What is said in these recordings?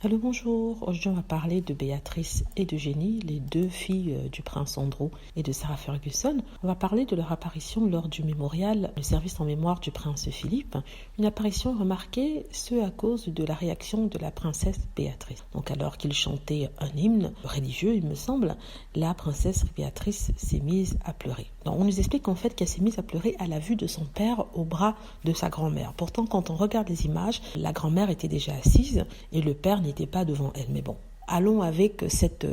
Allô, bonjour. Aujourd'hui, on va parler de Béatrice et d'Eugénie, les deux filles du prince Andrew et de Sarah Ferguson. On va parler de leur apparition lors du mémorial, le service en mémoire du prince Philippe. Une apparition remarquée, à cause de la réaction de la princesse Béatrice. Donc, alors qu'il chantait un hymne religieux, il me semble, la princesse Béatrice s'est mise à pleurer. Donc, on nous explique en fait qu'elle s'est mise à pleurer à la vue de son père au bras de sa grand-mère. Pourtant, quand on regarde les images, la grand-mère était déjà assise et le père n'était pas devant elle. Mais bon, allons avec cette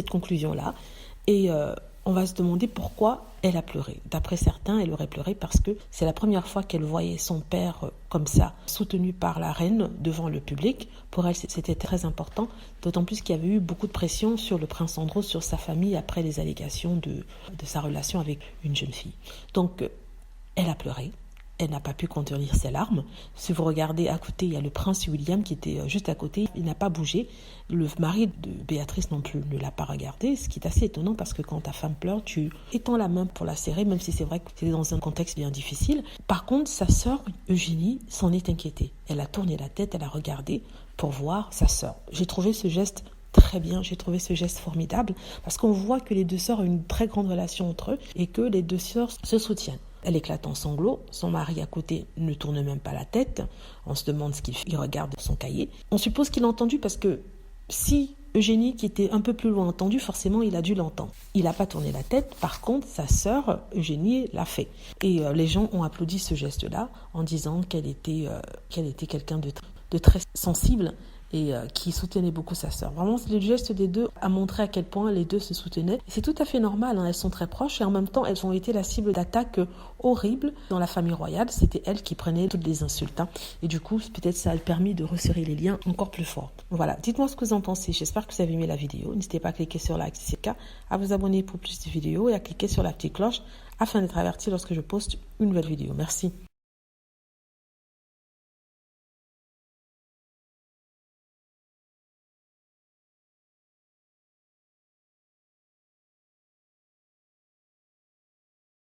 conclusion-là. Et on va se demander pourquoi elle a pleuré. D'après certains, elle aurait pleuré parce que c'est la première fois qu'elle voyait son père comme ça, soutenu par la reine devant le public. Pour elle, c'était très important, d'autant plus qu'il y avait eu beaucoup de pression sur le prince Andrew, sur sa famille, après les allégations de sa relation avec une jeune fille. Donc, elle a pleuré. Elle n'a pas pu contenir ses larmes. Si vous regardez à côté, il y a le prince William qui était juste à côté. Il n'a pas bougé. Le mari de Béatrice non plus ne l'a pas regardé, ce qui est assez étonnant parce que quand ta femme pleure, tu étends la main pour la serrer, même si c'est vrai que c'est dans un contexte bien difficile. Par contre, sa sœur Eugénie s'en est inquiétée. Elle a tourné la tête, elle a regardé pour voir sa sœur. J'ai trouvé ce geste très bien, j'ai trouvé ce geste formidable parce qu'on voit que les deux sœurs ont une très grande relation entre eux et que les deux sœurs se soutiennent. Elle éclate en sanglots, son mari à côté ne tourne même pas la tête, on se demande ce qu'il fait, il regarde son cahier. On suppose qu'il a entendu parce que si Eugénie, qui était un peu plus loin, a entendu, forcément il a dû l'entendre. Il n'a pas tourné la tête, par contre sa sœur Eugénie l'a fait. Et les gens ont applaudi ce geste-là en disant qu'elle était quelqu'un de très sensible et qui soutenait beaucoup sa sœur. Vraiment, le geste des deux a montré à quel point les deux se soutenaient. Et c'est tout à fait normal, elles sont très proches et en même temps, elles ont été la cible d'attaques horribles dans la famille royale. C'était elles qui prenaient toutes les insultes. Et du coup, peut-être ça a permis de resserrer les liens encore plus fort. Voilà, dites-moi ce que vous en pensez. J'espère que vous avez aimé la vidéo. N'hésitez pas à cliquer sur like si c'est le cas, à vous abonner pour plus de vidéos et à cliquer sur la petite cloche afin d'être averti lorsque je poste une nouvelle vidéo. Merci.